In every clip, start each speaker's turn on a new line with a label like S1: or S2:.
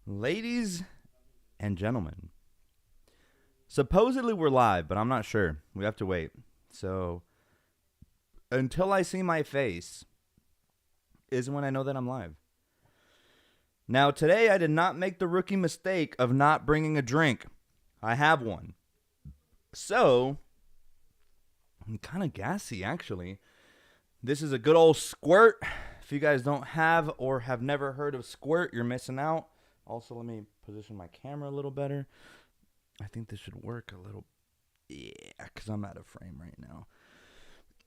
S1: Ladies and gentlemen, supposedly we're live, but I'm not sure. We have to wait. So until I see my face is when I know that I'm live. Now, today I did not make the rookie mistake of not bringing a drink. I have one. So, I'm kind of gassy, actually. This is a good old squirt. If you guys don't have or have never heard of squirt, you're missing out. Also, let me position my camera a little better. I think this should work a little. Yeah, because I'm out of frame right now.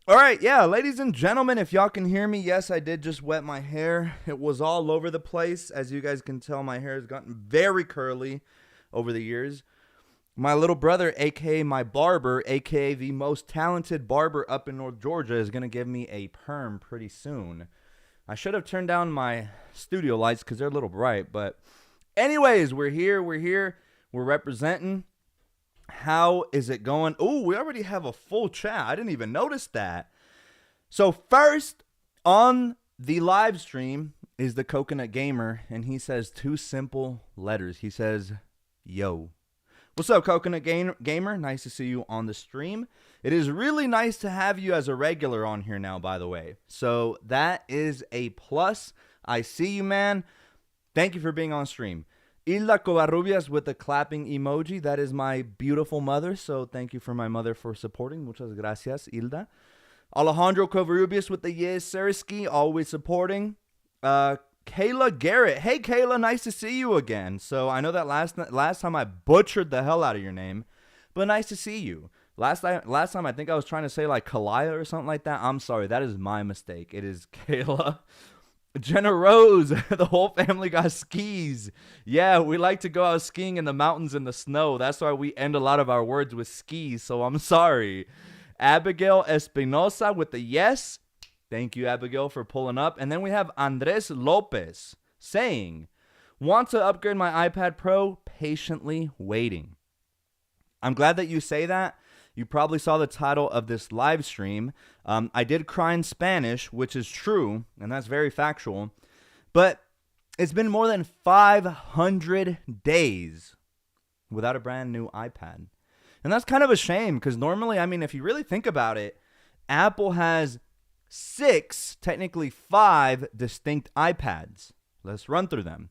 S1: All right, yeah, ladies and gentlemen, if y'all can hear me, yes, I did just wet my hair. It was all over the place. As you guys can tell, my hair has gotten very curly over the years. My little brother, a.k.a. my barber, a.k.a. the most talented barber up in North Georgia, is going to give me a perm pretty soon. I should have turned down my studio lights because they're a little bright, but anyways, we're here. We're representing. How is it going? Oh, we already have a full chat. I didn't even notice that. So first on the live stream is the Coconut Gamer, and he says two simple letters. He says, yo. What's up, Coconut Gamer? Nice to see you on the stream. It is really nice to have you as a regular on here now, by the way. So that is a plus. I see you, man. Thank you for being on stream. Hilda Covarrubias with the clapping emoji. That is my beautiful mother. So thank you for my mother for supporting. Muchas gracias, Hilda. Alejandro Covarrubias with the yes, Sirski, always supporting. Kayla Garrett. Hey, Kayla, nice to see you again. So I know that last time I butchered the hell out of your name, but nice to see you. Last time I think I was trying to say like Kalaya or something like that. I'm sorry. That is my mistake. It is Kayla. Jenna Rose, the whole family got skis. Yeah, we like to go out skiing in the mountains in the snow. That's why we end a lot of our words with skis, so I'm sorry. Abigail Espinosa with the yes. Thank you, Abigail, for pulling up. And then we have Andres Lopez saying, want to upgrade my iPad Pro, patiently waiting. I'm glad that you say that. You probably saw the title of this live stream. I did cry in Spanish, which is true, and that's very factual. But it's been more than 500 days without a brand new iPad. And that's kind of a shame because normally, I mean, if you really think about it, Apple has 6, technically 5 distinct iPads. Let's run through them.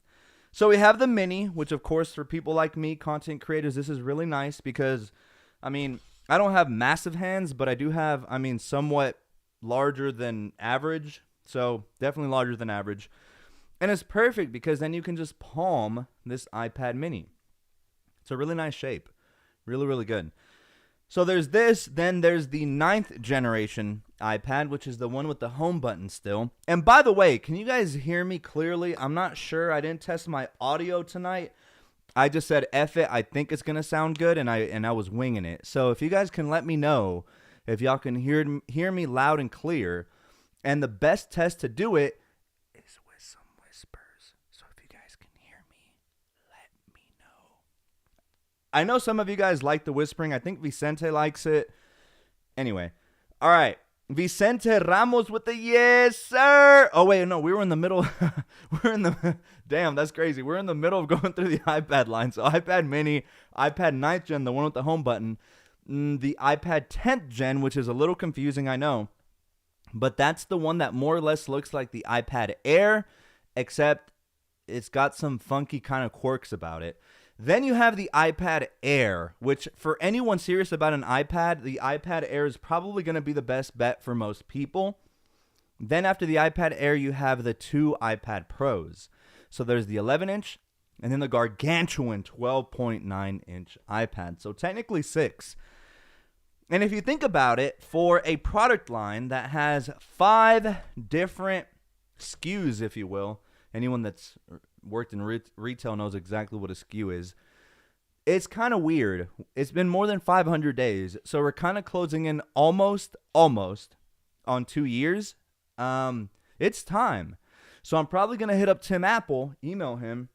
S1: So we have the mini, which of course for people like me, content creators, this is really nice because, I mean, I don't have massive hands, but I do have, I mean, somewhat larger than average. So definitely larger than average. And it's perfect because then you can just palm this iPad mini. It's a really nice shape. Really, really good. So there's this. Then there's the 9th generation iPad, which is the one with the home button still. And by the way, can you guys hear me clearly? I'm not sure. I didn't test my audio tonight. I just said F it. I think it's gonna sound good, and I was winging it. So if you guys can let me know if y'all can hear me loud and clear, and the best test to do it is with some whispers. So if you guys can hear me, let me know. I know some of you guys like the whispering. I think Vicente likes it. Anyway, all right. Vicente Ramos with the yes, sir. Oh, wait, no, we were in the middle. Damn, that's crazy. We're in the middle of going through the iPad line. So iPad mini, iPad 9th gen, the one with the home button, the iPad 10th gen, which is a little confusing, I know. But that's the one that more or less looks like the iPad Air, except it's got some funky kind of quirks about it. Then you have the iPad Air, which for anyone serious about an iPad, the iPad Air is probably going to be the best bet for most people. Then after the iPad Air, you have the 2 iPad Pros. So there's the 11-inch and then the gargantuan 12.9-inch iPad. So technically 6. And if you think about it, for a product line that has 5 different SKUs, if you will, anyone that's worked in retail knows exactly what a SKU is. It's kind of weird. It's been more than 500 days, so we're kind of closing in almost on 2 years. It's time. So I'm probably going to hit up Tim Apple, email him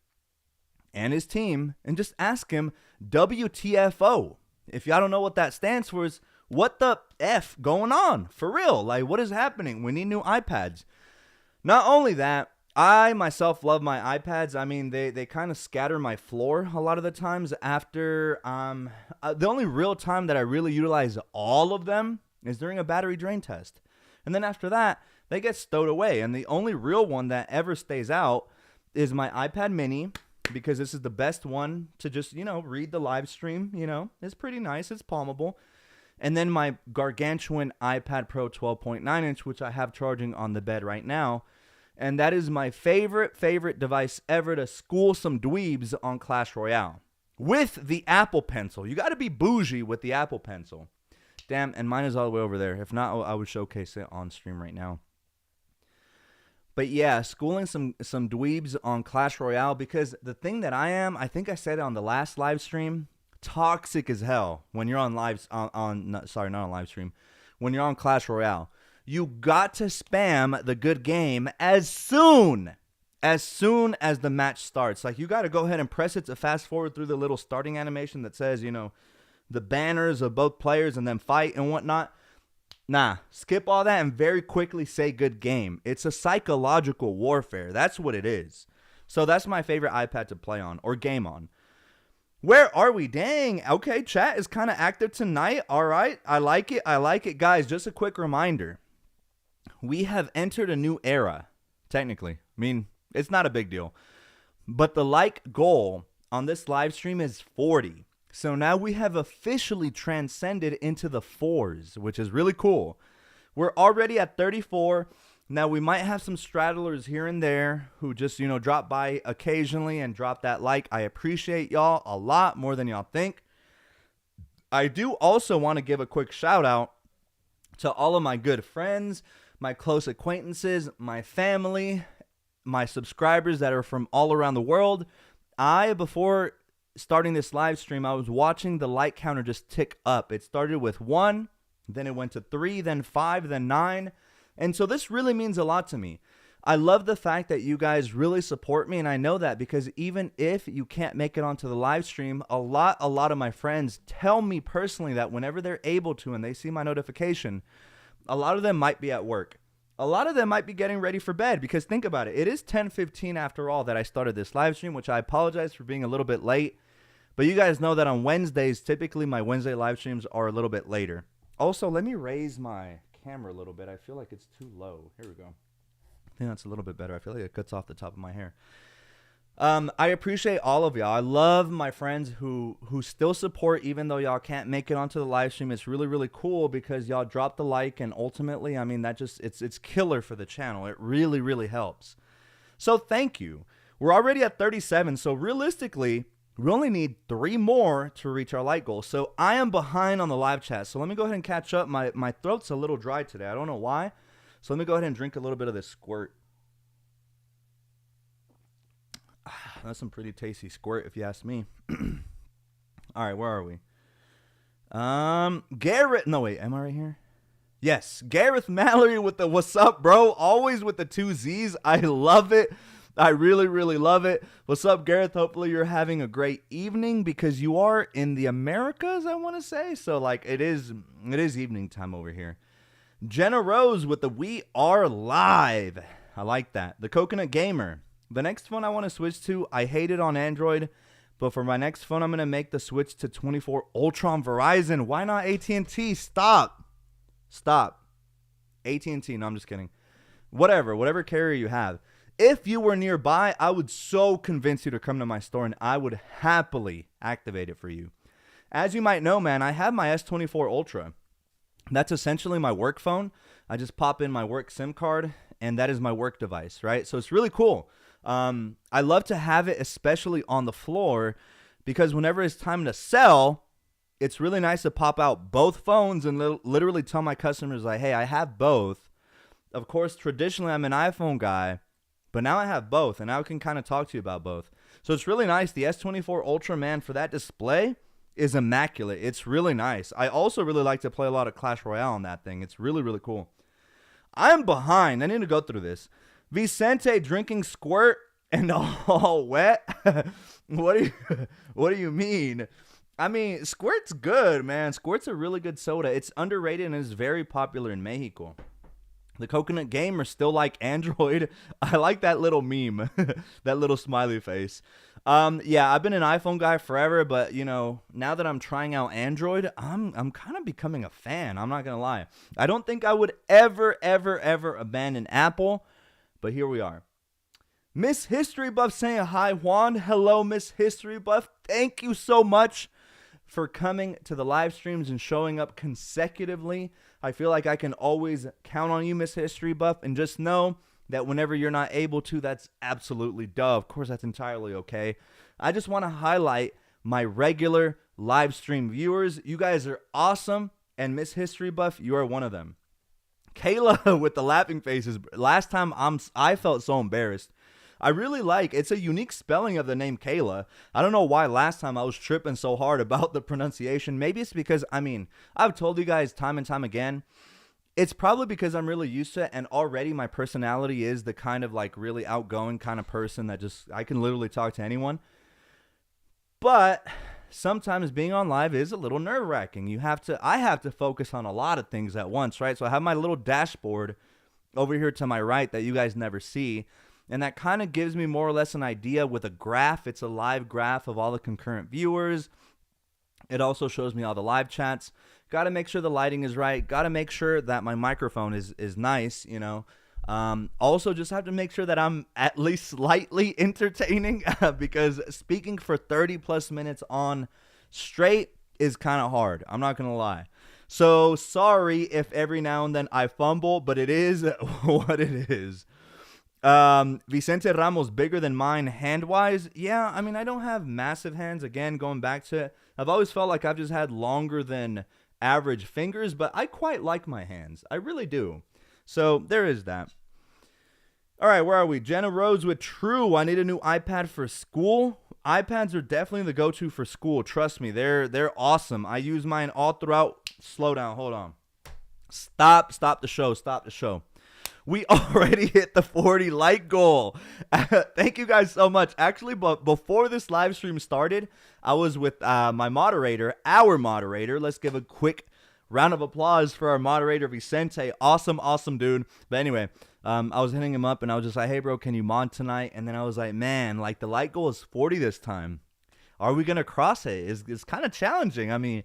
S1: and his team, and just ask him WTFO. If y'all don't know what that stands for, is what the F going on? For real. Like, what is happening? We need new iPads. Not only that, I myself love my iPads. I mean, they kind of scatter my floor a lot of the times after the only real time that I really utilize all of them is during a battery drain test. And then after that, they get stowed away. And the only real one that ever stays out is my iPad mini, because this is the best one to just, read the live stream, It's pretty nice. It's palmable. And then my gargantuan iPad Pro 12.9 inch, which I have charging on the bed right now. And that is my favorite device ever to school some dweebs on Clash Royale. With the Apple Pencil. You got to be bougie with the Apple Pencil. Damn, and mine is all the way over there. If not, I would showcase it on stream right now. But yeah, schooling some dweebs on Clash Royale, because the thing that I think I said it on the last live stream, toxic as hell when you're on live not on live stream, when you're on Clash Royale. You got to spam the good game as soon as the match starts. Like, you got to go ahead and press it to fast forward through the little starting animation that says, the banners of both players and then fight and whatnot. Nah, skip all that and very quickly say good game. It's a psychological warfare. That's what it is. So that's my favorite iPad to play on or game on. Where are we? Dang. Okay, chat is kind of active tonight. All right. I like it. Guys, just a quick reminder. We have entered a new era, technically. I mean, it's not a big deal. But the like goal on this live stream is 40. So now we have officially transcended into the 4s, which is really cool. We're already at 34. Now, we might have some straddlers here and there who just, drop by occasionally and drop that like. I appreciate y'all a lot more than y'all think. I do also want to give a quick shout out to all of my good friends, my close acquaintances, my family, my subscribers that are from all around the world. Before starting this live stream, I was watching the like counter just tick up. It started with 1, then it went to 3, then 5, then 9. And so this really means a lot to me. I love the fact that you guys really support me, and I know that because even if you can't make it onto the live stream, a lot of my friends tell me personally that whenever they're able to and they see my notification, a lot of them might be at work. A lot of them might be getting ready for bed, because think about it. It is 10:15 after all that I started this live stream, which I apologize for being a little bit late. But you guys know that on Wednesdays, typically my Wednesday live streams are a little bit later. Also, let me raise my camera a little bit. I feel like it's too low. Here we go. I think that's a little bit better. I feel like it cuts off the top of my hair. I appreciate all of y'all. I love my friends who still support even though y'all can't make it onto the live stream. It's really, really cool because y'all drop the like, and ultimately, I mean, that just it's killer for the channel. It really, really helps. So thank you. We're already at 37, so realistically, we only need 3 more to reach our like goal. So I am behind on the live chat. So let me go ahead and catch up. My throat's a little dry today. I don't know why. So let me go ahead and drink a little bit of this squirt. That's some pretty tasty squirt if you ask me. All right, where are we? Garrett. No, wait. Am I right here? Yes. Gareth Mallory with the what's up, bro? Always with the 2 Z's. I love it. I really, really love it. What's up, Gareth? Hopefully you're having a great evening because you are in the Americas, I want to say. So, like, it is evening time over here. Jenna Rose with the We Are Live. I like that. The Coconut Gamer. The next phone I want to switch to, I hate it on Android, but for my next phone, I'm going to make the switch to 24 Ultra on Verizon. Why not AT&T? Stop. AT&T. No, I'm just kidding. Whatever carrier you have. If you were nearby, I would so convince you to come to my store, and I would happily activate it for you. As you might know, man, I have my S24 Ultra. That's essentially my work phone. I just pop in my work SIM card, and that is my work device, right? So it's really cool. I love to have it, especially on the floor, because whenever it's time to sell, it's really nice to pop out both phones and literally tell my customers, like, hey, I have both. Of course, traditionally, I'm an iPhone guy, but now I have both, and I can kind of talk to you about both. So it's really nice. The S24 Ultra, man, for that display is immaculate. It's really nice. I also really like to play a lot of Clash Royale on that thing. It's really, really cool. I'm behind. I need to go through this. Vicente drinking squirt and all wet. What do you mean? I mean, squirt's good, man. Squirt's a really good soda. It's underrated and is very popular in Mexico. The coconut gamer still like Android. I like that little meme, that little smiley face. Yeah, I've been an iPhone guy forever, but now that I'm trying out Android, I'm kind of becoming a fan. I'm not gonna lie. I don't think I would ever abandon Apple, but here we are. Miss History Buff saying hi, Juan. Hello, Miss History Buff. Thank you so much for coming to the live streams and showing up consecutively. I feel like I can always count on you, Miss History Buff, and just know that whenever you're not able to, that's absolutely duh. Of course, that's entirely okay. I just want to highlight my regular live stream viewers. You guys are awesome, and Miss History Buff, you are one of them. Kayla with the laughing faces. Last time I felt so embarrassed. I really like, it's a unique spelling of the name Kayla. I don't know why last time I was tripping so hard about the pronunciation. Maybe it's because, I've told you guys time and time again, it's probably because I'm really used to it, and already my personality is the kind of like really outgoing kind of person that I can literally talk to anyone. But sometimes being on live is a little nerve-wracking. I have to focus on a lot of things at once, right? So I have my little dashboard over here to my right that you guys never see. And that kind of gives me more or less an idea with a graph. It's a live graph of all the concurrent viewers. It also shows me all the live chats. Got to make sure the lighting is right. Got to make sure that my microphone is nice, Also, just have to make sure that I'm at least slightly entertaining because speaking for 30 plus minutes on straight is kind of hard. I'm not going to lie. So sorry if every now and then I fumble, but it is what it is. Vicente Ramos, bigger than mine hand-wise. Yeah, I don't have massive hands. Again, going back to it, I've always felt like I've just had longer than average fingers, but I quite like my hands. I really do. So there is that. All right, where are we? Jenna Rose with True. I need a new iPad for school. iPads are definitely the go-to for school. Trust me, they're awesome. I use mine all throughout. Slow down. Hold on. Stop the show. We already hit the 40 like goal. Thank you guys so much. Actually, but before this live stream started, I was with my moderator, our moderator. Let's give a quick round of applause for our moderator, Vicente. Awesome dude. But anyway, I was hitting him up and I was just like, hey, bro, can you mod tonight? And then I was like, man, like the like goal is 40 this time. Are we going to cross it? It's kind of challenging.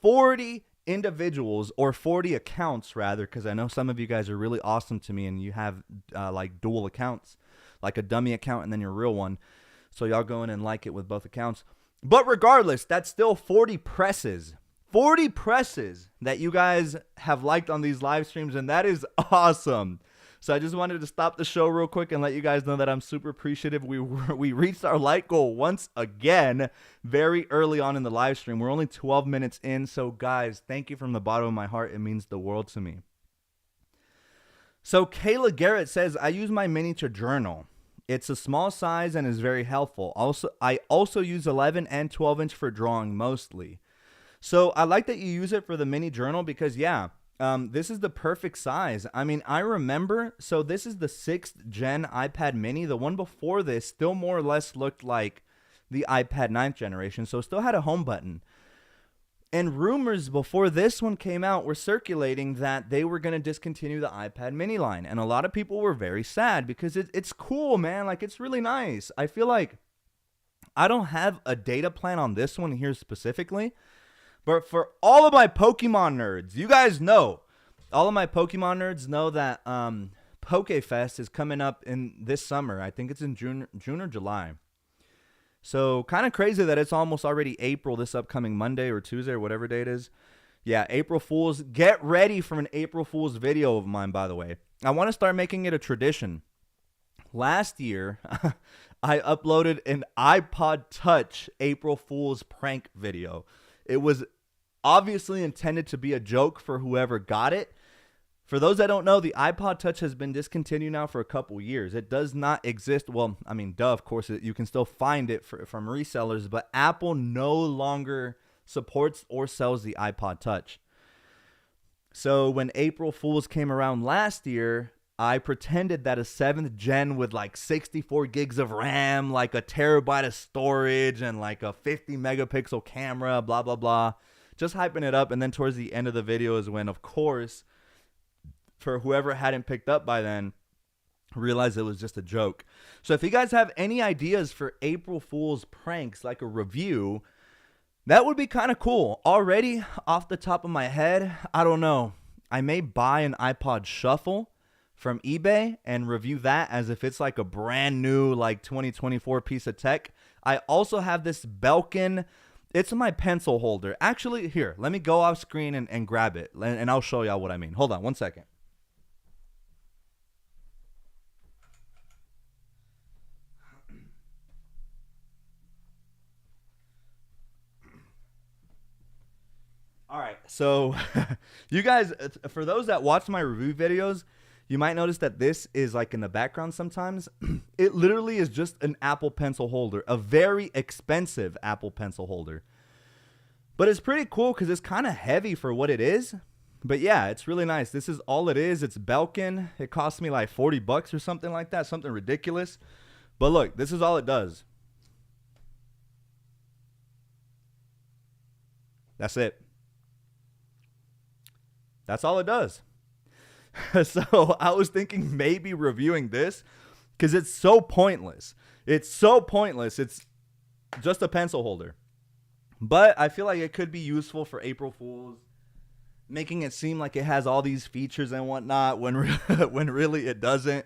S1: 40 individuals, or 40 accounts rather, because I know some of you guys are really awesome to me and you have like dual accounts, like a dummy account and then your real one, so y'all go in and like it with both accounts. But regardless, that's still 40 presses that you guys have liked on these live streams, and that is awesome. So I just wanted to stop the show real quick and let you guys know that I'm super appreciative. We reached our like goal once again very early on in the live stream. We're only 12 minutes in. So guys, thank you from the bottom of my heart. It means the world to me. So Kayla Garrett says, I use my mini to journal. It's a small size and is very helpful. I also use 11 and 12 inch for drawing mostly. So I like that you use it for the mini journal because this is the perfect size. I remember, so this is the 6th gen iPad mini. The one before this still more or less looked like the iPad 9th generation, so it still had a home button. And rumors before this one came out were circulating that they were going to discontinue the iPad mini line. And a lot of people were very sad because it's cool, man. Like, it's really nice. I feel like I don't have a data plan on this one here specifically, but for all of my Pokemon nerds, you guys know, all of my Pokemon nerds know that PokeFest is coming up in this summer. I think it's in June or July. So kind of crazy that it's almost already April, this upcoming Monday or Tuesday or whatever day it is. Yeah, April Fools. Get ready for an April Fools video of mine, by the way. I want to start making it a tradition. Last year, I uploaded an iPod Touch April Fools prank video. It was obviously intended to be a joke for whoever got it. For those that don't know, the iPod Touch has been discontinued now for a couple years. It does not exist. Well, of course, you can still find it from resellers, but Apple no longer supports or sells the iPod Touch. So when April Fools came around last year, I pretended that a 7th gen with like 64 gigs of RAM, like a terabyte of storage, and like a 50 megapixel camera, blah, blah, blah. Just hyping it up. And then towards the end of the video is when, of course, for whoever hadn't picked up by then, realize it was just a joke. So if you guys have any ideas for April Fool's pranks, like a review, that would be kind of cool. Already, off the top of my head, I don't know. I may buy an iPod Shuffle from eBay and review that as if it's like a brand new, like 2024 piece of tech. I also have this Belkin. It's my pencil holder. Actually, here, let me go off screen and grab it, and I'll show y'all what I mean. Hold on one second. All right, so you guys, for those that watch my review videos, you might notice that this is like in the background sometimes. It literally is just an Apple Pencil holder, a very expensive Apple Pencil holder. But it's pretty cool because it's kind of heavy for what it is. But yeah, it's really nice. This is all it is. It's Belkin. It cost me like $40 or something like that, something ridiculous. But look, this is all it does. That's it. That's all it does. So I was thinking maybe reviewing this because it's so pointless. It's so pointless. It's just a pencil holder. But I feel like it could be useful for April Fools, making it seem like it has all these features and whatnot when when really it doesn't.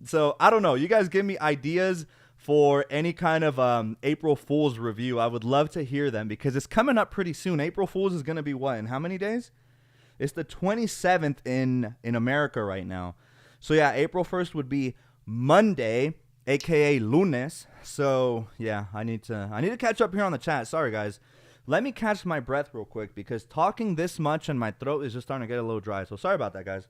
S1: So I don't know. You guys give me ideas for any kind of April Fool's review. I would love to hear them because it's coming up pretty soon. April Fool's is going to be what, in how many days? It's the 27th in America right now. So yeah, April 1st would be Monday, aka lunes. So yeah, I need to catch up here on the chat. Sorry guys. Let me catch my breath real quick because talking this much and my throat is just starting to get a little dry. So sorry about that, guys.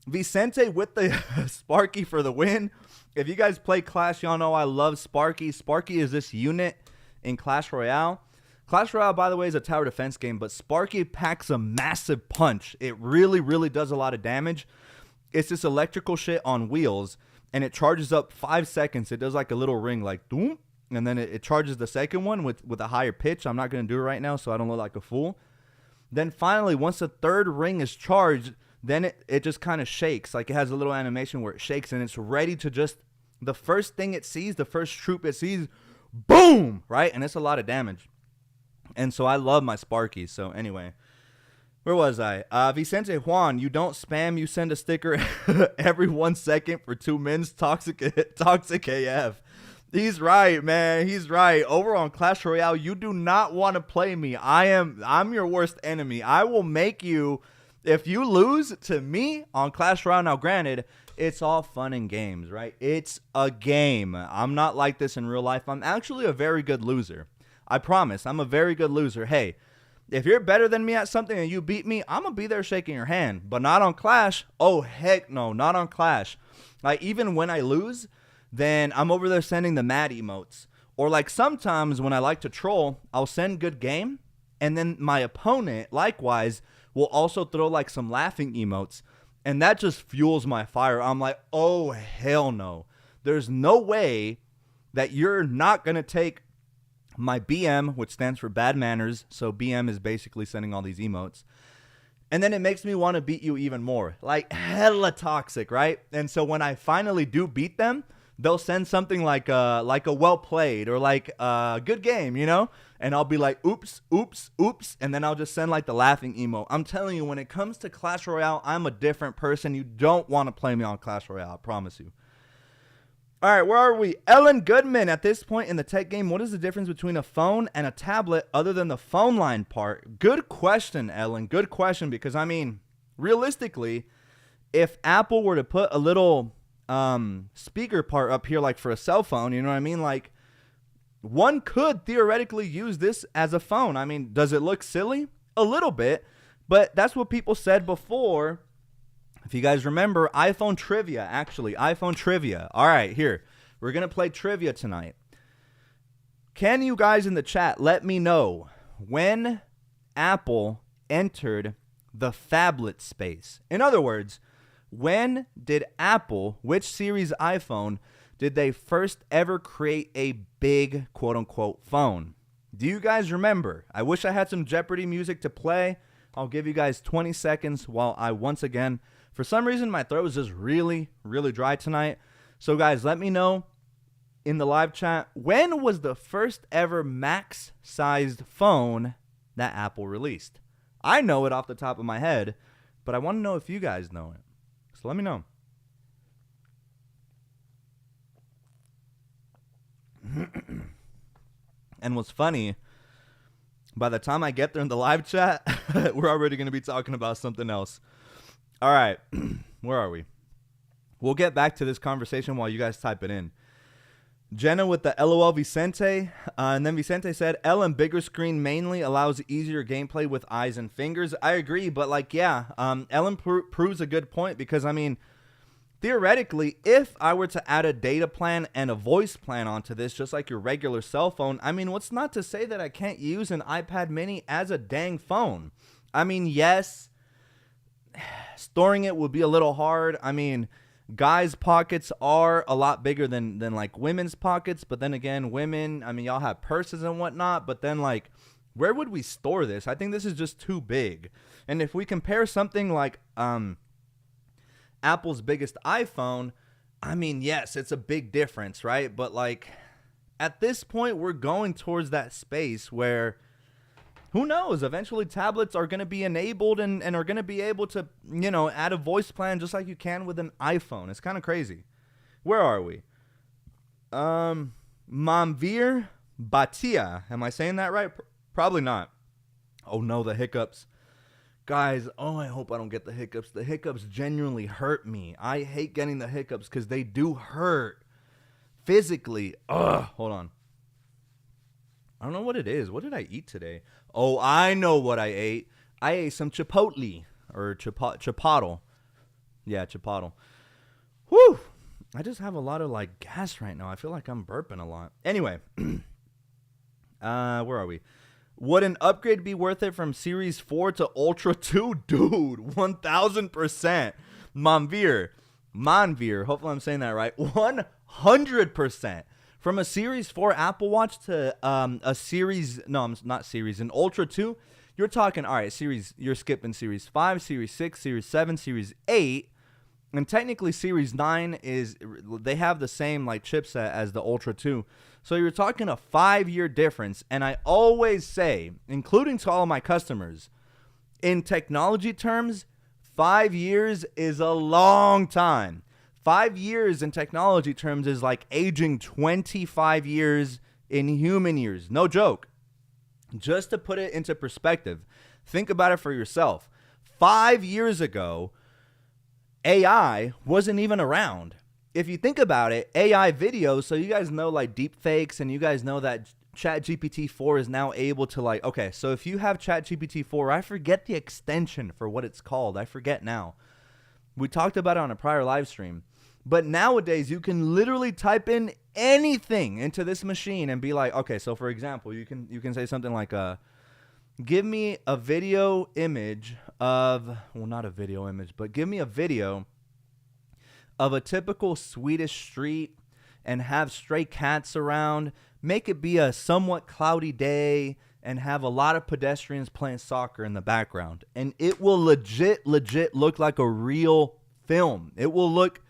S1: Vicente with the Sparky for the win. If you guys play Clash, y'all know I love Sparky. Sparky is this unit in Clash Royale. Clash Royale, by the way, is a tower defense game, but Sparky packs a massive punch. It really, really does a lot of damage. It's this electrical shit on wheels, and it charges up 5 seconds. It does like a little ring, like doom, and then it charges the second one with a higher pitch. I'm not going to do it right now, so I don't look like a fool. Then finally, once the third ring is charged, then it just kind of shakes. Like it has a little animation where it shakes, and it's ready to just, the first thing it sees, the first troop it sees, boom, right? And it's a lot of damage. And so I love my Sparky. So anyway, where was I? Vicente Juan, you don't spam. You send a sticker every 1 second for 2 minutes. Toxic AF. He's right, man. He's right. Over on Clash Royale, you do not want to play me. I'm your worst enemy. I will make you, if you lose to me on Clash Royale. Now, granted, it's all fun and games, right? It's a game. I'm not like this in real life. I'm actually a very good loser. I promise. I'm a very good loser. Hey, if you're better than me at something and you beat me, I'm going to be there shaking your hand. But not on Clash. Oh, heck no. Not on Clash. Like, even when I lose, then I'm over there sending the mad emotes. Or like sometimes when I like to troll, I'll send good game. And then my opponent, likewise, will also throw like some laughing emotes. And that just fuels my fire. I'm like, oh, hell no. There's no way that you're not going to take my BM, which stands for bad manners. So BM is basically sending all these emotes. And then it makes me want to beat you even more. Like hella toxic, right? And so when I finally do beat them, they'll send something like a well played or like a good game, you know? And I'll be like, oops, oops, oops. And then I'll just send like the laughing emo. I'm telling you, when it comes to Clash Royale, I'm a different person. You don't want to play me on Clash Royale, I promise you. All right, where are we? Ellen Goodman, at this point in the tech game, what is the difference between a phone and a tablet other than the phone line part? Good question, Ellen. Good question, because, I mean, realistically, if Apple were to put a little speaker part up here like for a cell phone, you know what I mean? Like, one could theoretically use this as a phone. I mean, does it look silly? A little bit, but that's what people said before. If you guys remember, iPhone trivia, actually, iPhone trivia. All right, here. We're going to play trivia tonight. Can you guys in the chat let me know when Apple entered the phablet space? In other words, when did Apple, which series iPhone, did they first ever create a big quote-unquote phone? Do you guys remember? I wish I had some Jeopardy music to play. I'll give you guys 20 seconds while I once again, for some reason, my throat is just really, really dry tonight. So guys, let me know in the live chat, when was the first ever max-sized phone that Apple released? I know it off the top of my head, but I want to know if you guys know it. So let me know. And what's funny, by the time I get there in the live chat, we're already going to be talking about something else. All right, where are we? We'll get back to this conversation while you guys type it in. Jenna with the LOL Vicente, and then Vicente said, L and bigger screen mainly allows easier gameplay with eyes and fingers. I agree, but like, yeah, Ellen proves a good point because, I mean, theoretically, if I were to add a data plan and a voice plan onto this, just like your regular cell phone, I mean, what's not to say that I can't use an iPad mini as a dang phone? I mean, yes, storing it would be a little hard. I mean, guys' pockets are a lot bigger than like women's pockets, but then again, women, I mean, y'all have purses and whatnot, but then like, where would we store this? I think this is just too big. And if we compare something like Apple's biggest iPhone, I mean, yes, it's a big difference, right? But like, at this point, we're going towards that space where, who knows, eventually tablets are going to be enabled and are going to be able to, you know, add a voice plan just like you can with an iPhone. It's kind of crazy. Where are we? Mamvir Batia. Am I saying that right? Probably not. Oh no, the hiccups. Guys, oh, I hope I don't get the hiccups. The hiccups genuinely hurt me. I hate getting the hiccups because they do hurt physically. Ugh, hold on. I don't know what it is. What did I eat today? Oh, I know what I ate. I ate some chipotle or chipotle. Yeah, chipotle. Whew. I just have a lot of like gas right now. I feel like I'm burping a lot. Anyway, where are we? Would an upgrade be worth it from Series 4 to Ultra 2? Dude, 1,000%. Manvir. Hopefully I'm saying that right. 100%. From a Series 4 Apple Watch to a Series, no, not Series, an Ultra 2, you're talking, all right, Series, you're skipping Series 5, Series 6, Series 7, Series 8, and technically Series 9 is, they have the same like chipset as the Ultra 2. So you're talking a 5-year difference, and I always say, including to all of my customers, in technology terms, 5 years is a long time. 5 years in technology terms is like aging 25 years in human years. No joke. Just to put it into perspective, think about it for yourself. 5 years ago, AI wasn't even around. If you think about it, AI videos, so you guys know like deep fakes, and you guys know that ChatGPT 4 is now able to like, okay, so if you have ChatGPT 4, I forget the extension for what it's called. I forget now. We talked about it on a prior live stream. But nowadays, you can literally type in anything into this machine and be like, okay, so for example, you can say something like, give me a video image of, well, not a video image, but give me a video of a typical Swedish street and have stray cats around. Make it be a somewhat cloudy day and have a lot of pedestrians playing soccer in the background. And it will legit look like a real film. It will look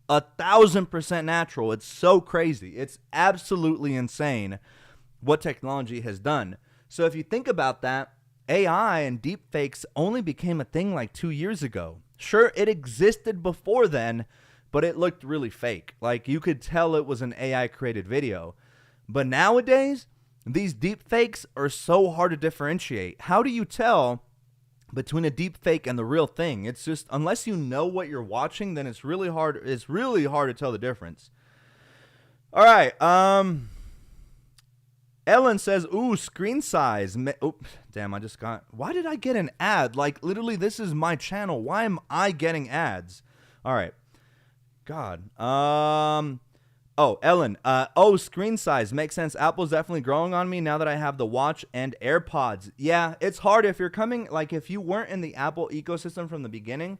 S1: 1,000% natural. It's so crazy. It's absolutely insane what technology has done. So if you think about that, AI and deepfakes only became a thing like 2 years ago. Sure, it existed before then, but it looked really fake. Like you could tell it was an AI created video. But nowadays, these deepfakes are so hard to differentiate. How do you tell between a deep fake and the real thing? It's just, unless you know what you're watching, then it's really hard to tell the difference. All right, Ellen says, ooh, screen size. Damn, why did I get an ad? Like, literally, this is my channel. Why am I getting ads? All right. God. Oh, Ellen. Screen size. Makes sense. Apple's definitely growing on me now that I have the watch and AirPods. Yeah, it's hard if you're coming, like if you weren't in the Apple ecosystem from the beginning,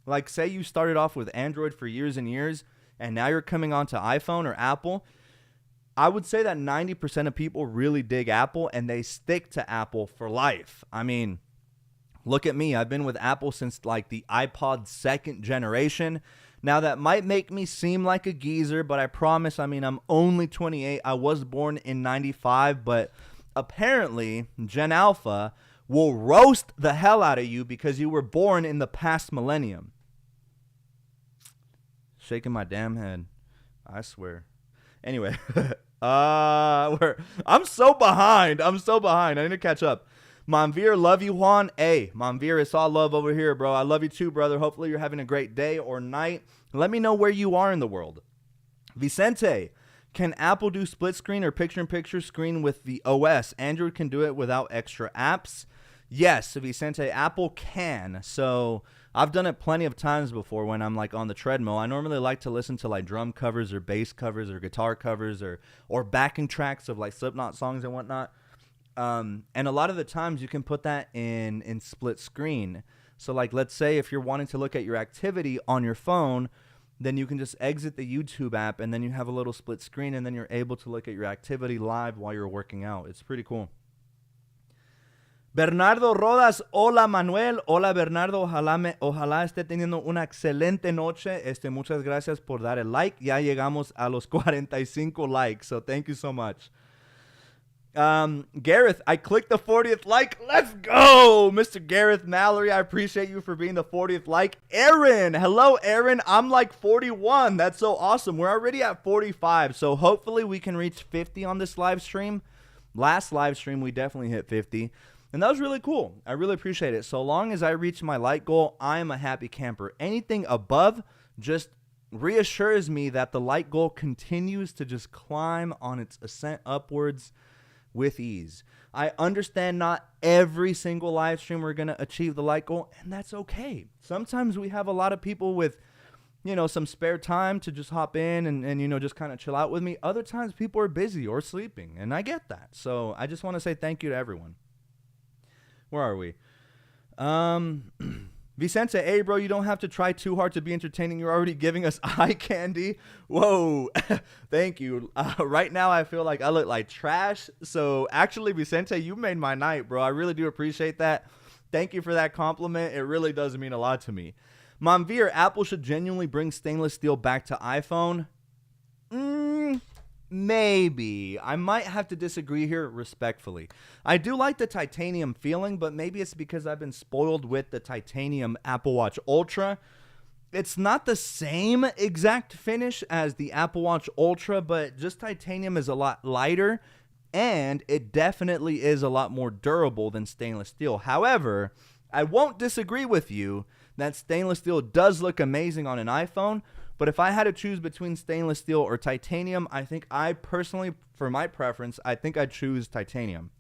S1: like say you started off with Android for years and years, and now you're coming onto iPhone or Apple, I would say that 90% of people really dig Apple and they stick to Apple for life. I mean, look at me. I've been with Apple since like the iPod second generation. Now, that might make me seem like a geezer, but I promise, I mean, I'm only 28. I was born in 95, but apparently Gen Alpha will roast the hell out of you because you were born in the past millennium. Shaking my damn head. I swear. Anyway, I'm so behind. I need to catch up. Manvir, love you, Juan. Hey, Manvir, it's all love over here, bro. I love you too, brother. Hopefully you're having a great day or night. Let me know where you are in the world. Vicente, can Apple do split screen or picture-in-picture screen with the OS? Android can do it without extra apps. Yes, Vicente, Apple can. So I've done it plenty of times before when I'm like on the treadmill. I normally like to listen to like drum covers or bass covers or guitar covers or backing tracks of like Slipknot songs and whatnot. And a lot of the times you can put that in split screen. So like, let's say if you're wanting to look at your activity on your phone, then you can just exit the YouTube app and then you have a little split screen and then you're able to look at your activity live while you're working out. It's pretty cool. Bernardo Rodas, hola Manuel, hola Bernardo, ojalá esté teniendo una excelente noche. Muchas gracias por dar el like. Ya llegamos a los 45 likes, so thank you so much. Gareth, I clicked the 40th like. Let's go, Mr. Gareth Mallory. I appreciate you for being the 40th like. Aaron, hello, Aaron. I'm like 41. That's so awesome. We're already at 45, so hopefully we can reach 50 on this live stream. Last live stream, we definitely hit 50, and that was really cool. I really appreciate it. So long as I reach my like goal, I am a happy camper. Anything above just reassures me that the like goal continues to just climb on its ascent upwards with ease. I understand not every single live stream we're going to achieve the like goal, and that's okay. Sometimes we have a lot of people with, some spare time to just hop in and just kind of chill out with me. Other times people are busy or sleeping, and I get that. So I just want to say thank you to everyone. Where are we? Vicente, hey, bro, you don't have to try too hard to be entertaining. You're already giving us eye candy. Whoa. Thank you. Right now, I feel like I look like trash. So, actually, Vicente, you made my night, bro. I really do appreciate that. Thank you for that compliment. It really does mean a lot to me. Manvir, Apple should genuinely bring stainless steel back to iPhone. Maybe. I might have to disagree here respectfully. I do like the titanium feeling, but maybe it's because I've been spoiled with the titanium Apple Watch Ultra. It's not the same exact finish as the Apple Watch Ultra, but just titanium is a lot lighter, and it definitely is a lot more durable than stainless steel. However, I won't disagree with you that stainless steel does look amazing on an iPhone. But if I had to choose between stainless steel or titanium, I think I personally, for my preference, I think I'd choose titanium.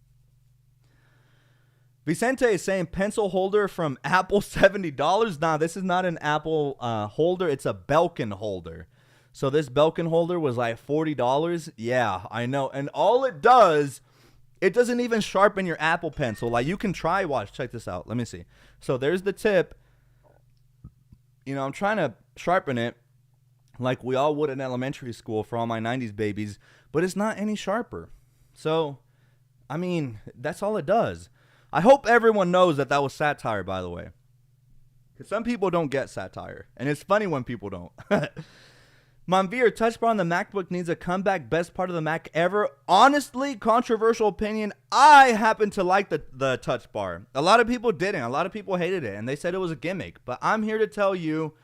S1: Vicente is saying pencil holder from Apple, $70. Nah, this is not an Apple holder. It's a Belkin holder. So this Belkin holder was like $40. Yeah, I know. And all it does, it doesn't even sharpen your Apple Pencil. Like you can try, watch, check this out. Let me see. So there's the tip. I'm trying to sharpen it like we all would in elementary school for all my 90s babies, but it's not any sharper. So, I mean, that's all it does. I hope everyone knows that was satire, by the way. Because some people don't get satire, and it's funny when people don't. Manvir, touch bar on the MacBook needs a comeback. Best part of the Mac ever. Honestly, controversial opinion, I happen to like the touch bar. A lot of people didn't. A lot of people hated it, and they said it was a gimmick. But I'm here to tell you,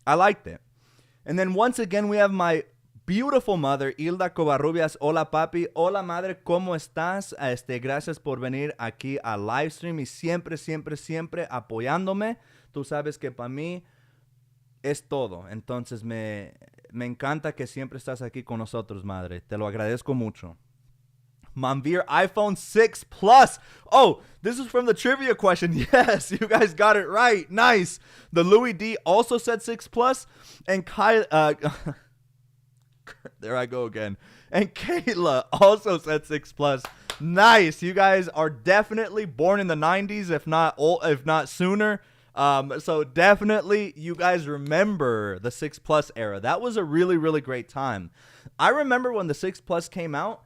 S1: I liked it. And then once again, we have my beautiful mother, Hilda Covarrubias. Hola, papi. Hola, madre. ¿Cómo estás? Gracias por venir aquí a livestream y siempre, siempre, siempre apoyándome. Tú sabes que para mí es todo. Entonces, me encanta que siempre estás aquí con nosotros, madre. Te lo agradezco mucho. Manvir, iPhone 6 Plus. Oh, this is from the trivia question. Yes, you guys got it right. Nice. The Louis D also said 6 Plus. And there I go again. And Kayla also said 6 Plus. Nice. You guys are definitely born in the 90s, if not sooner. So definitely you guys remember the 6 Plus era. That was a really, really great time. I remember when the 6 Plus came out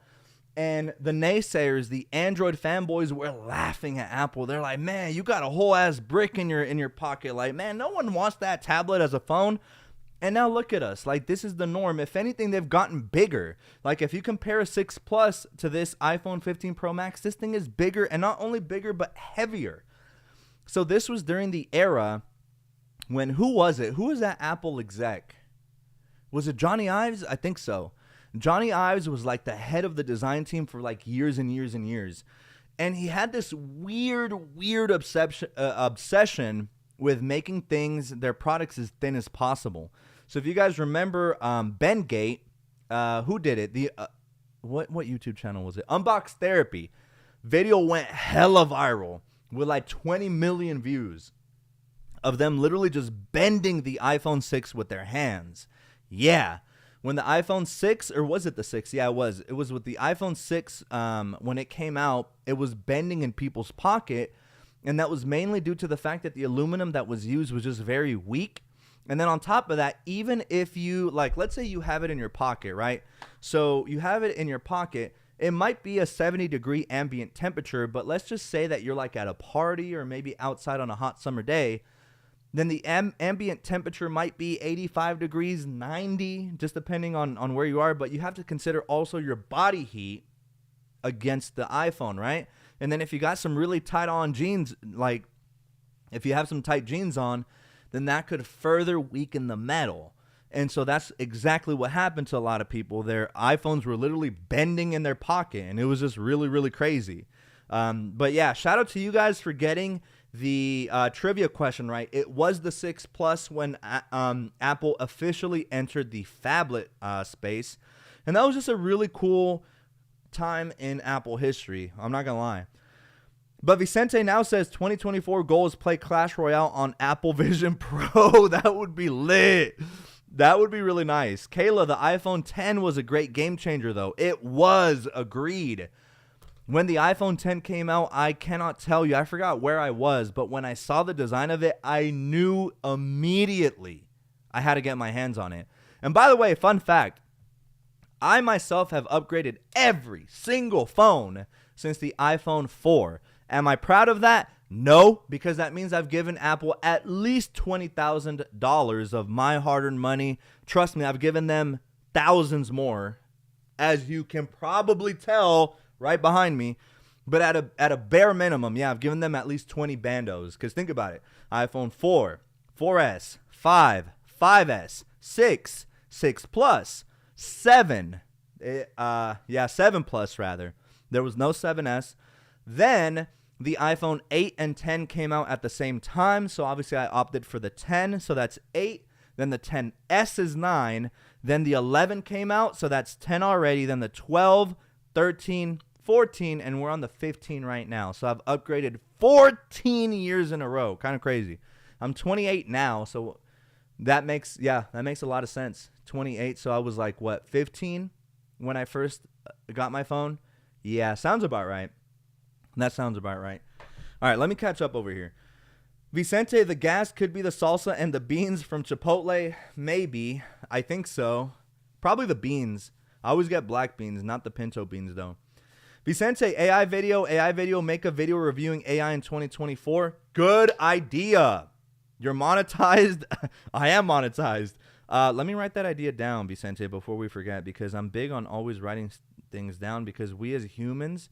S1: and the naysayers, the Android fanboys were laughing at Apple. They're like, man, you got a whole ass brick in your pocket. Like, man, no one wants that tablet as a phone. And now look at us. Like, this is the norm. If anything, they've gotten bigger. Like, if you compare a 6 Plus to this iPhone 15 Pro Max, this thing is bigger, and not only bigger, but heavier. So this was during the era when, who was it? Who was that Apple exec? Was it Johnny Ives? I think so. Johnny Ives was like the head of the design team for like years and years and years. And he had this weird obsession with making things, their products, as thin as possible. So if you guys remember Bengate, who did it? What YouTube channel was it? Unbox Therapy. Video went hella viral with like 20 million views of them literally just bending the iPhone 6 with their hands. Yeah. When the iPhone 6, or was it the 6? Yeah, it was. It was with the iPhone 6 when it came out, it was bending in people's pocket. And that was mainly due to the fact that the aluminum that was used was just very weak. And then on top of that, even if you, like, let's say you have it in your pocket, right? So you have it in your pocket. It might be a 70-degree ambient temperature, but let's just say that you're like at a party or maybe outside on a hot summer day. Then the ambient temperature might be 85 degrees, 90, just depending on where you are. But you have to consider also your body heat against the iPhone, right? And then if you got some really tight on jeans, like if you have some tight jeans on, then that could further weaken the metal. And so that's exactly what happened to a lot of people. Their iPhones were literally bending in their pocket, and it was just really, really crazy. But yeah, shout out to you guys for getting the trivia question right. It was the 6 Plus when Apple officially entered the phablet space. And that was just a really cool time in Apple history. I'm not going to lie. But Vicente now says 2024 goal is play Clash Royale on Apple Vision Pro. That would be lit. That would be really nice. Kayla, the iPhone 10 was a great game changer, though. It was, agreed. When the iPhone 10 came out, I cannot tell you. I forgot where I was, but when I saw the design of it, I knew immediately I had to get my hands on it. And by the way, fun fact, I myself have upgraded every single phone since the iPhone 4. Am I proud of that? No, because that means I've given Apple at least $20,000 of my hard-earned money. Trust me, I've given them thousands more, as you can probably tell right behind me. But at a bare minimum, yeah, I've given them at least 20 bandos. Because think about it. iPhone 4, 4S, 5, 5S, 6, 6 Plus, 7. 7 Plus rather. There was no 7S. Then the iPhone 8 and 10 came out at the same time. So obviously I opted for the 10. So that's 8. Then the 10S is 9. Then the 11 came out. So that's 10 already. Then the 12, 13, 14. And we're on the 15 right now. So I've upgraded 14 years in a row. Kind of crazy. I'm 28 now. So that makes a lot of sense. 28. So I was like, what, 15 when I first got my phone? Yeah, sounds about right. That sounds about right. All right, let me catch up over here. Vicente, the gas could be the salsa and the beans from Chipotle. Maybe. I think so. Probably the beans. I always get black beans, not the pinto beans, though. Vicente, AI video, make a video reviewing AI in 2024. Good idea. You're monetized. I am monetized. Let me write that idea down, Vicente, before we forget, because I'm big on always writing things down, because we as humans,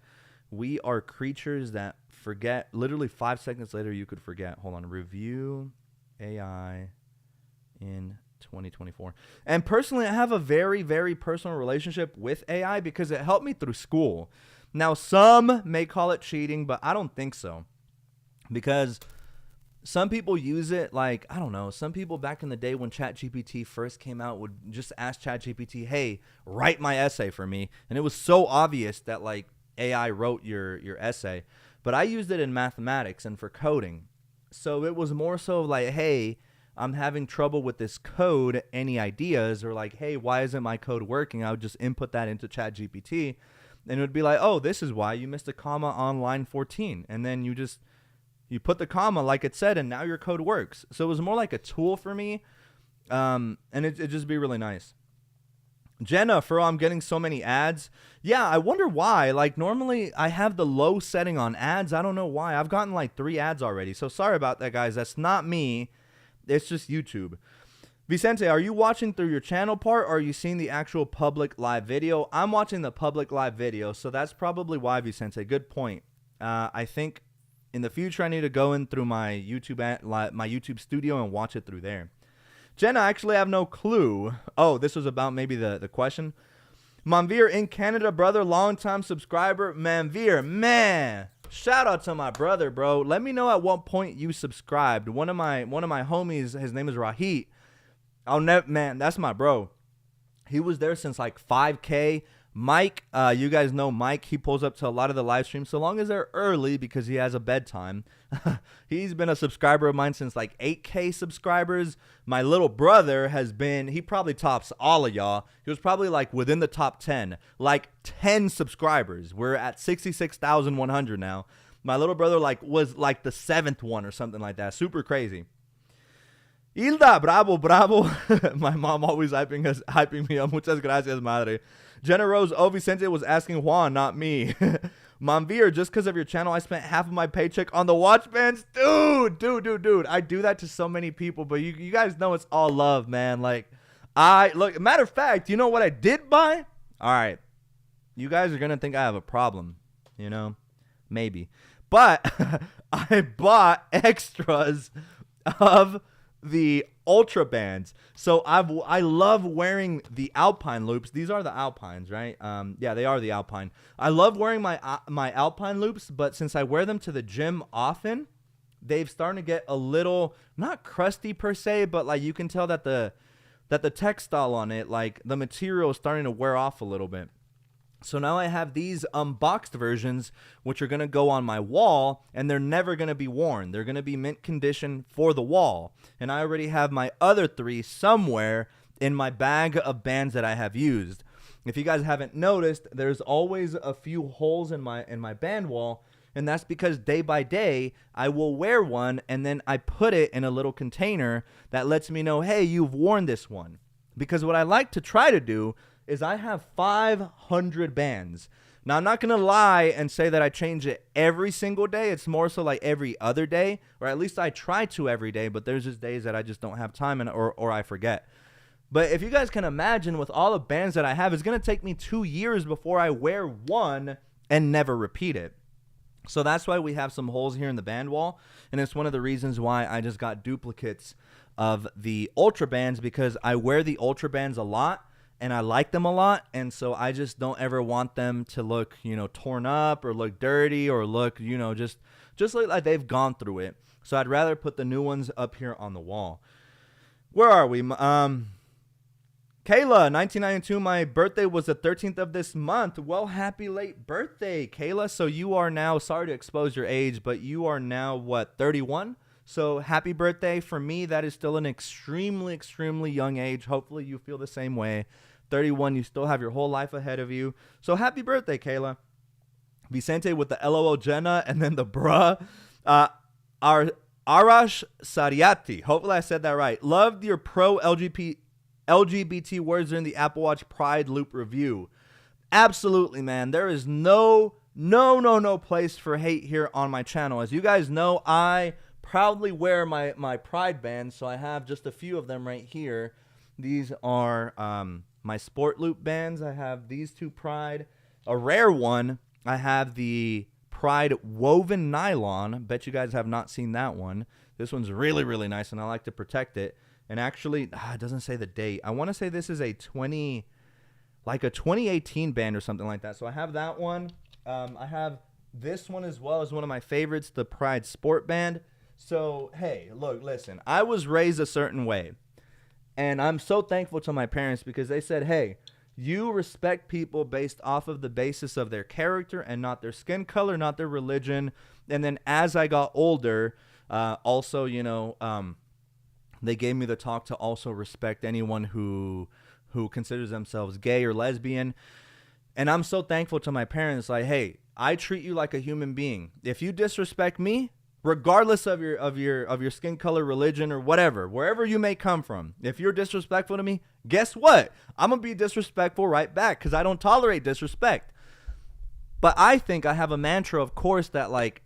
S1: we are creatures that forget. Literally 5 seconds later, you could forget. Hold on. Review AI in 2024. And personally, I have a very, very personal relationship with AI because it helped me through school. Now, some may call it cheating, but I don't think so. Because some people use it like, I don't know, some people back in the day when ChatGPT first came out would just ask ChatGPT, hey, write my essay for me. And it was so obvious that like AI wrote your essay. But I used it in mathematics and for coding. So it was more so like, hey, I'm having trouble with this code. Any ideas? Or like, hey, why isn't my code working? I would just input that into ChatGPT. And it would be like, oh, this is why you missed a comma on line 14. And then you just You put the comma like it said, and now your code works. So it was more like a tool for me, and it'd just be really nice. Jenna, I'm getting so many ads. Yeah, I wonder why. Like, normally I have the low setting on ads. I don't know why. I've gotten like 3 ads already. So sorry about that, guys. That's not me. It's just YouTube. Vicente, are you watching through your channel part, or are you seeing the actual public live video? I'm watching the public live video, so that's probably why, Vicente. Good point. I think in the future I need to go in through my YouTube studio and watch it through there. Jenna, I actually have no clue. Oh, this was about maybe the question. Manveer in Canada, brother, long-time subscriber. Manveer, man, shout out to my brother, bro. Let me know at what point you subscribed. One of my homies, his name is Rahit. Man, that's my bro. He was there since like 5K. Mike, you guys know Mike. He pulls up to a lot of the live streams so long as they're early because he has a bedtime. He's been a subscriber of mine since like 8K subscribers. My little brother he probably tops all of y'all. He was probably like within the top 10, like 10 subscribers. We're at 66,100 now. My little brother was like the 7th one or something like that. Super crazy. Hilda, bravo. My mom always hyping me up. Muchas gracias, madre. Jenna Rose, Vicente was asking Juan, not me. Manveer, just because of your channel, I spent half of my paycheck on the watch bands. Dude. I do that to so many people, but you guys know it's all love, man. Like, matter of fact, you know what I did buy? All right. You guys are going to think I have a problem, maybe. But I bought extras of the Ultra bands. So I love wearing the Alpine loops. These are the Alpines, right? Yeah, they are the Alpine. I love wearing my Alpine loops, but since I wear them to the gym often, they've started to get a little, not crusty per se, but like you can tell that the textile on it, like the material is starting to wear off a little bit. So now I have these unboxed versions, which are going to go on my wall, and they're never going to be worn. They're going to be mint condition for the wall. And I already have my other 3 somewhere in my bag of bands that I have used. If you guys haven't noticed, there's always a few holes in my band wall, and that's because day by day, I will wear one, and then I put it in a little container that lets me know, hey, you've worn this one. Because what I like to try to do is I have 500 bands. Now, I'm not going to lie and say that I change it every single day. It's more so like every other day, or at least I try to every day, but there's just days that I just don't have time or I forget. But if you guys can imagine, with all the bands that I have, it's going to take me 2 years before I wear one and never repeat it. So that's why we have some holes here in the band wall, and it's one of the reasons why I just got duplicates of the Ultra bands, because I wear the Ultra bands a lot, and I like them a lot, and so I just don't ever want them to look, torn up or look dirty or look, just look like they've gone through it. So I'd rather put the new ones up here on the wall. Where are we? Kayla, 1992, my birthday was the 13th of this month. Well, happy late birthday, Kayla. So you are now, sorry to expose your age, but you are now, 31? So happy birthday. For me, that is still an extremely, extremely young age. Hopefully you feel the same way. 31, you still have your whole life ahead of you. So happy birthday, Kayla. Vicente with the LOL Jenna, and then the bruh. Arash Sariati. Hopefully I said that right. Loved your pro LGBT words during the Apple Watch Pride Loop review. Absolutely, man. There is no place for hate here on my channel. As you guys know, I proudly wear my Pride bands, so I have just a few of them right here. These are my Sport Loop bands. I have these 2 Pride. A rare one, I have the Pride Woven Nylon. Bet you guys have not seen that one. This one's really, really nice, and I like to protect it. And actually, it doesn't say the date. I want to say this is a 2018 band or something like that. So I have that one. I have this one as well as one of my favorites, the Pride Sport Band. So, hey, look, listen, I was raised a certain way, and I'm so thankful to my parents because they said, hey, you respect people based off of the basis of their character and not their skin color, not their religion. And then as I got older, also, they gave me the talk to also respect anyone who considers themselves gay or lesbian. And I'm so thankful to my parents, like, hey, I treat you like a human being. If you disrespect me, regardless of your skin color, religion, or whatever, wherever you may come from. If you're disrespectful to me, guess what? I'm gonna be disrespectful right back because I don't tolerate disrespect. But I think I have a mantra, of course, that like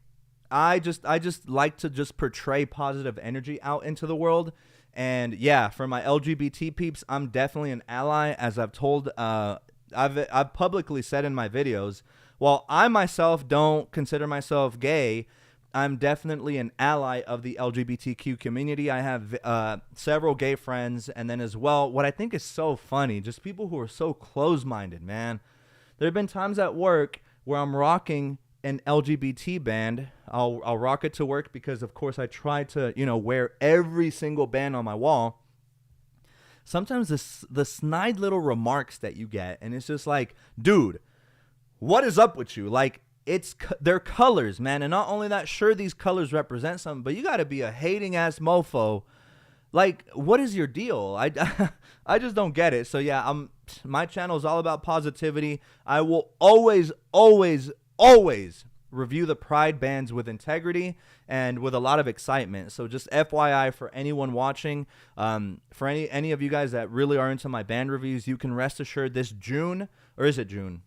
S1: I just like to just portray positive energy out into the world. And yeah, for my LGBT peeps, I'm definitely an ally, as I've told. I've publicly said in my videos. While I myself don't consider myself gay, I'm definitely an ally of the LGBTQ community. I have several gay friends, and then as well, what I think is so funny, just people who are so close-minded, man. There have been times at work where I'm rocking an LGBT band. I'll rock it to work because, of course, I try to, wear every single band on my wall. Sometimes the snide little remarks that you get, and it's just like, dude, what is up with you? Like, they're colors, man. And not only that, sure, these colors represent something, but you got to be a hating ass mofo. Like, what is your deal? I just don't get it. So yeah, my channel is all about positivity. I will always review the pride bands with integrity and with a lot of excitement. So just FYI for anyone watching, for any of you guys that really are into my band reviews, you can rest assured this June, or is it June?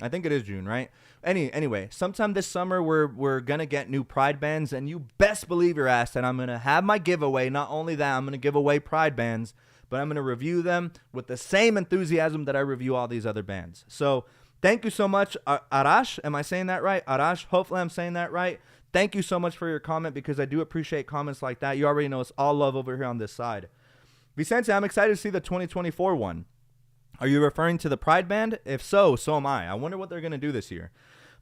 S1: I think it is June, right? Anyway, sometime this summer, we're going to get new pride bands, and you best believe your ass that I'm going to have my giveaway. Not only that, I'm going to give away pride bands, but I'm going to review them with the same enthusiasm that I review all these other bands. So thank you so much, Arash. Am I saying that right? Arash, hopefully I'm saying that right. Thank you so much for your comment, because I do appreciate comments like that. You already know it's all love over here on this side. Vicente, I'm excited to see the 2024 one. Are you referring to the Pride Band? If so, so am I. I wonder what they're going to do this year.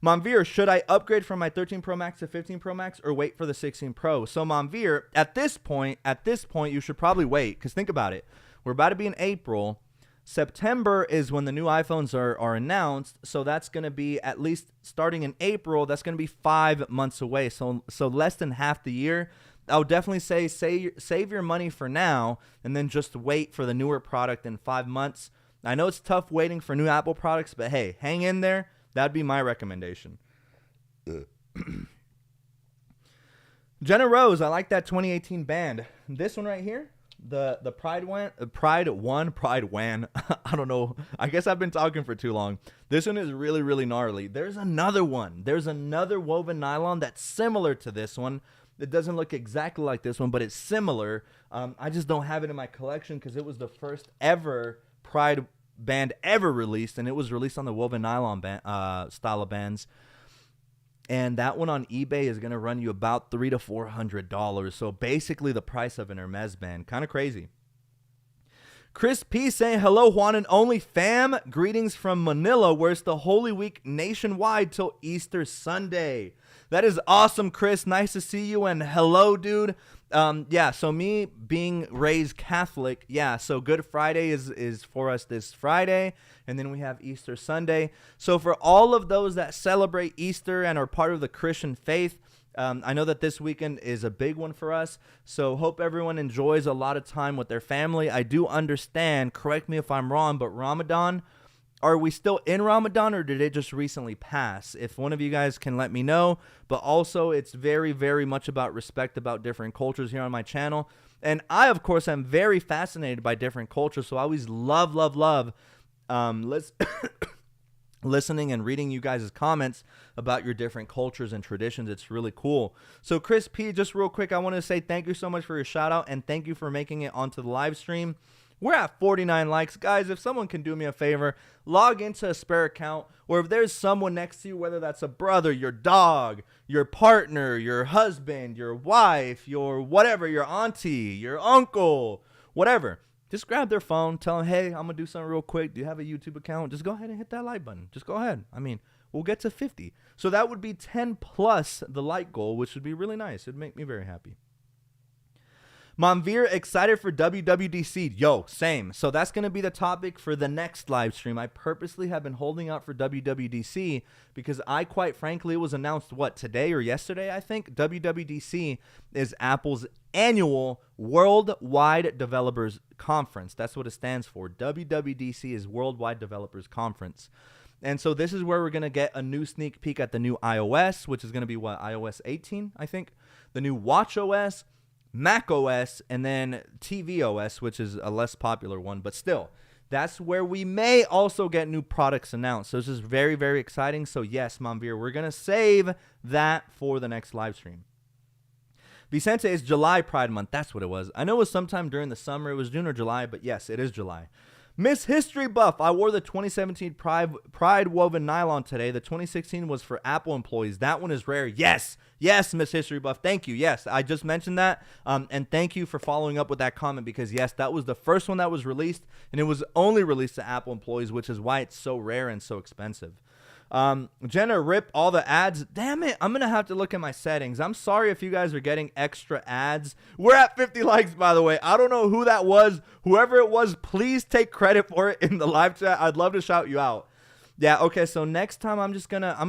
S1: Monveer, should I upgrade from my 13 Pro Max to 15 Pro Max or wait for the 16 Pro? So Monveer, at this point, you should probably wait, because think about it. We're about to be in April. September is when the new iPhones are announced, so that's going to be, at least starting in April, that's going to be 5 months away, so less than half the year. I would definitely say save your money for now, and then just wait for the newer product in 5 months. I know it's tough waiting for new Apple products, but hey, hang in there. That'd be my recommendation. Jenna Rose, I like that 2018 band. This one right here, the Pride One. I don't know. I guess I've been talking for too long. This one is really, really gnarly. There's another one. There's another woven nylon that's similar to this one. It doesn't look exactly like this one, but it's similar. I just don't have it in my collection because it was the first ever Pride band ever released, and it was released on the woven nylon style of bands. And that one on eBay is going to run you about $300 to $400. So basically the price of an Hermes band. Kind of crazy. Chris P saying, hello, Juan and Only fam. Greetings from Manila, where it's the Holy Week nationwide till Easter Sunday. That is awesome, Chris. Nice to see you, and hello, dude. Yeah, so me being raised Catholic, yeah, so Good Friday is for us this Friday, and then we have Easter Sunday. So for all of those that celebrate Easter and are part of the Christian faith, I know that this weekend is a big one for us, so hope everyone enjoys a lot of time with their family. I do understand, correct me if I'm wrong, but Ramadan, are we still in Ramadan, or did it just recently pass? If one of you guys can let me know. But also, it's very, very much about respect about different cultures here on my channel. And I, of course, am very fascinated by different cultures. So I always love listening and reading you guys' comments about your different cultures and traditions. It's really cool. So Chris P, just real quick, I want to say thank you so much for your shout out, and thank you for making it onto the live stream. We're at 49 likes. Guys, if someone can do me a favor, log into a spare account, or if there's someone next to you, whether that's a brother, your dog, your partner, your husband, your wife, your whatever, your auntie, your uncle, whatever, just grab their phone, tell them, hey, I'm going to do something real quick. Do you have a YouTube account? Just go ahead and hit that like button. Just go ahead. I mean, we'll get to 50. So that would be 10 plus the like goal, which would be really nice. It'd make me very happy. Monveer, excited for WWDC. Yo, same. So that's going to be the topic for the next live stream. I purposely have been holding out for WWDC because quite frankly, it was announced, today or yesterday, I think? WWDC is Apple's annual Worldwide Developers Conference. That's what it stands for. WWDC is Worldwide Developers Conference. And so this is where we're going to get a new sneak peek at the new iOS, which is going to be iOS 18, I think. the new Watch OS, Mac OS, and then TV OS, which is a less popular one, but still, that's where we may also get new products announced. So this is very, very exciting. So yes, Mamveer, we're going to save that for the next live stream. Vicente, is July Pride Month. That's what it was. I know it was sometime during the summer. It was June or July, but yes, it is July. Miss History Buff, I wore the 2017 Pride woven nylon today. The 2016 was for Apple employees. That one is rare. Yes, Miss History Buff. Thank you. Yes, I just mentioned that. And thank you for following up with that comment because, yes, that was the first one that was released, and it was only released to Apple employees, which is why it's so rare and so expensive. Jenna, rip all the ads. Damn it, I'm gonna have to look at my settings. I'm sorry if you guys are getting extra ads. We're at 50 likes, by the way. I don't know who that was. Whoever it was, please take credit for it in the live chat. I'd love to shout you out. Yeah, okay, so next time I'm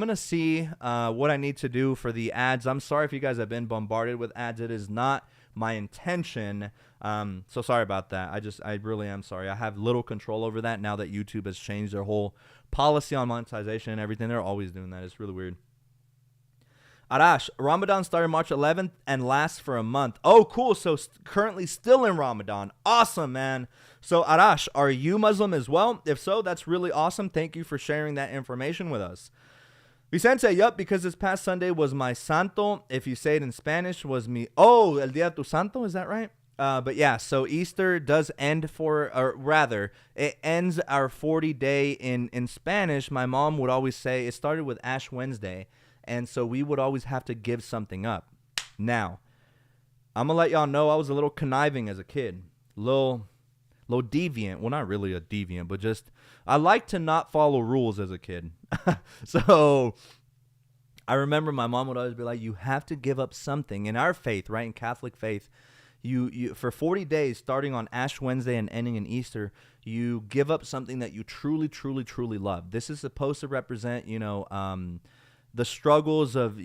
S1: gonna see what I need to do for the ads. I'm sorry if you guys have been bombarded with ads. It is not my intention. So sorry about that. I really am sorry. I have little control over that now that YouTube has changed their whole policy on monetization and everything. They're always doing that. It's really weird. Arash, Ramadan started March 11th and lasts for a month. Oh, cool. So currently still in Ramadan. Awesome, man. So Arash, are you Muslim as well? If so, that's really awesome. Thank you for sharing that information with us. Vicente, yup, because this past Sunday was my Santo. If you say it in Spanish, was mi... Oh, El Día de tu Santo, is that right? But yeah, so Easter does end or rather, it ends our 40-day in Spanish. My mom would always say it started with Ash Wednesday, and so we would always have to give something up. Now, I'm going to let y'all know I was a little conniving as a kid, little deviant. Well, not really a deviant, but just I like to not follow rules as a kid. So I remember my mom would always be like, you have to give up something. In our faith, right, in Catholic faith, you for 40 days, starting on Ash Wednesday and ending in Easter, you give up something that you truly, truly, truly love. This is supposed to represent, the struggles of,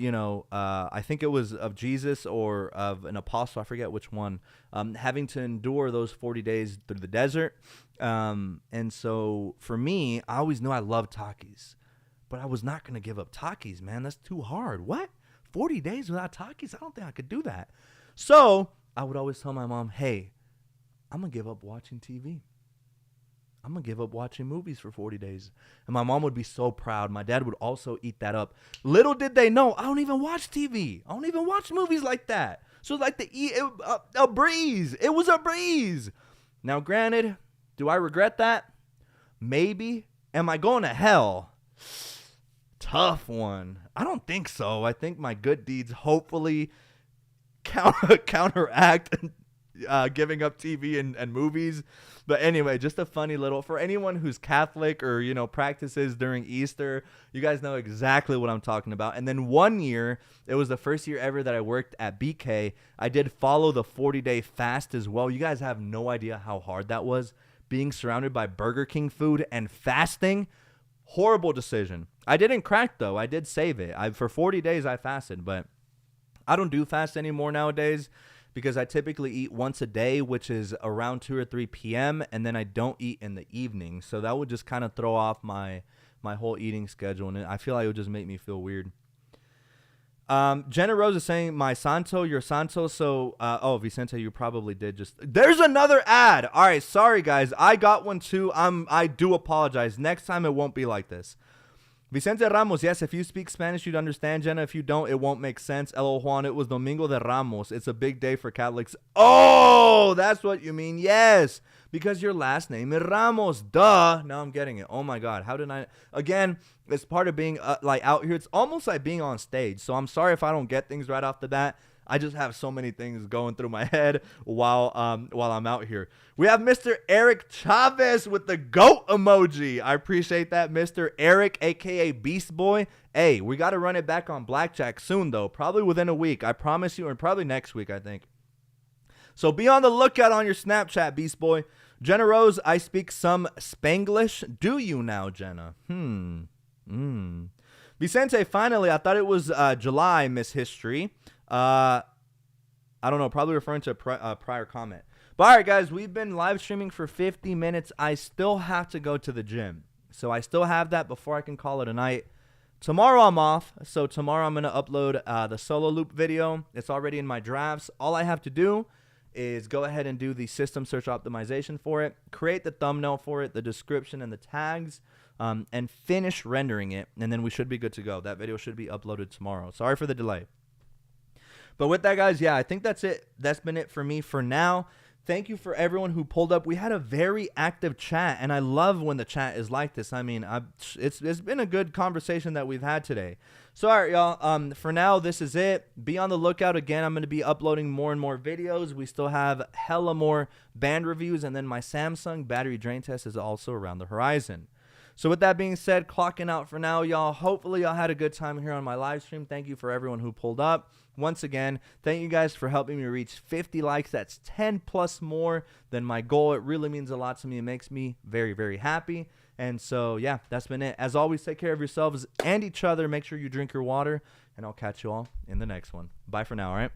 S1: I think it was of Jesus or of an apostle, I forget which one, having to endure those 40 days through the desert. And so for me, I always knew I loved Takis, but I was not going to give up Takis, man. That's too hard. What? 40 days without Takis? I don't think I could do that. So I would always tell my mom, hey, I'm going to give up watching TV. I'm going to give up watching movies for 40 days. And my mom would be so proud. My dad would also eat that up. Little did they know, I don't even watch TV. I don't even watch movies like that. So like a breeze. It was a breeze. Now, granted, do I regret that? Maybe. Am I going to hell? Tough one. I don't think so. I think my good deeds hopefully counteract giving up TV and movies. But anyway, just a funny little, for anyone who's Catholic or, practices during Easter, you guys know exactly what I'm talking about. And then one year, it was the first year ever that I worked at BK. I did follow the 40-day fast as well. You guys have no idea how hard that was, being surrounded by Burger King food and fasting. Horrible decision. I didn't crack, though. I did save it. For 40 days, I fasted, but I don't do fast anymore nowadays because I typically eat once a day, which is around 2 or 3 p.m., and then I don't eat in the evening. So that would just kind of throw off my whole eating schedule, and I feel like it would just make me feel weird. Jenna Rose is saying, my Santo, your Santo. So, Vicente, you probably did just... There's another ad. All right, sorry, guys. I got one, too. I do apologize. Next time, it won't be like this. Vicente Ramos, yes, if you speak Spanish, you'd understand, Jenna. If you don't, it won't make sense. Elo Juan, it was Domingo de Ramos. It's a big day for Catholics. Oh, that's what you mean. Yes, because your last name is Ramos. Duh. Now I'm getting it. Oh, my God. How did I? Again, it's part of being out here. It's almost like being on stage. So I'm sorry if I don't get things right off the bat. I just have so many things going through my head while I'm out here. We have Mr. Eric Chavez with the GOAT emoji. I appreciate that, Mr. Eric, a.k.a. Beast Boy. Hey, we got to run it back on Blackjack soon, though. Probably within a week. I promise you, or probably next week, I think. So be on the lookout on your Snapchat, Beast Boy. Jenna Rose, I speak some Spanglish. Do you now, Jenna? Vicente, finally, I thought it was July, Miss History. I don't know, probably referring to a prior comment. But all right, guys, we've been live streaming for 50 minutes. I still have to go to the gym. So I still have that before I can call it a night. tomorrow I'm off. So tomorrow I'm going to upload the solo loop video. It's already in my drafts. All I have to do is go ahead and do the system search optimization for it, create the thumbnail for it, the description and the tags, and finish rendering it. And then we should be good to go. That video should be uploaded tomorrow. Sorry for the delay. But with that, guys, yeah, I think that's it. That's been it for me for now. Thank you for everyone who pulled up. We had a very active chat, and I love when the chat is like this. I mean, it's been a good conversation that we've had today. So, all right, y'all. For now, this is it. Be on the lookout. Again, I'm going to be uploading more and more videos. We still have hella more band reviews, and then my Samsung battery drain test is also around the horizon. So with that being said, clocking out for now, y'all. Hopefully y'all had a good time here on my live stream. Thank you for everyone who pulled up. Once again, thank you guys for helping me reach 50 likes. That's 10 plus more than my goal. It really means a lot to me. It makes me very, very happy. And so, yeah, that's been it. As always, take care of yourselves and each other. Make sure you drink your water, and I'll catch you all in the next one. Bye for now, all right?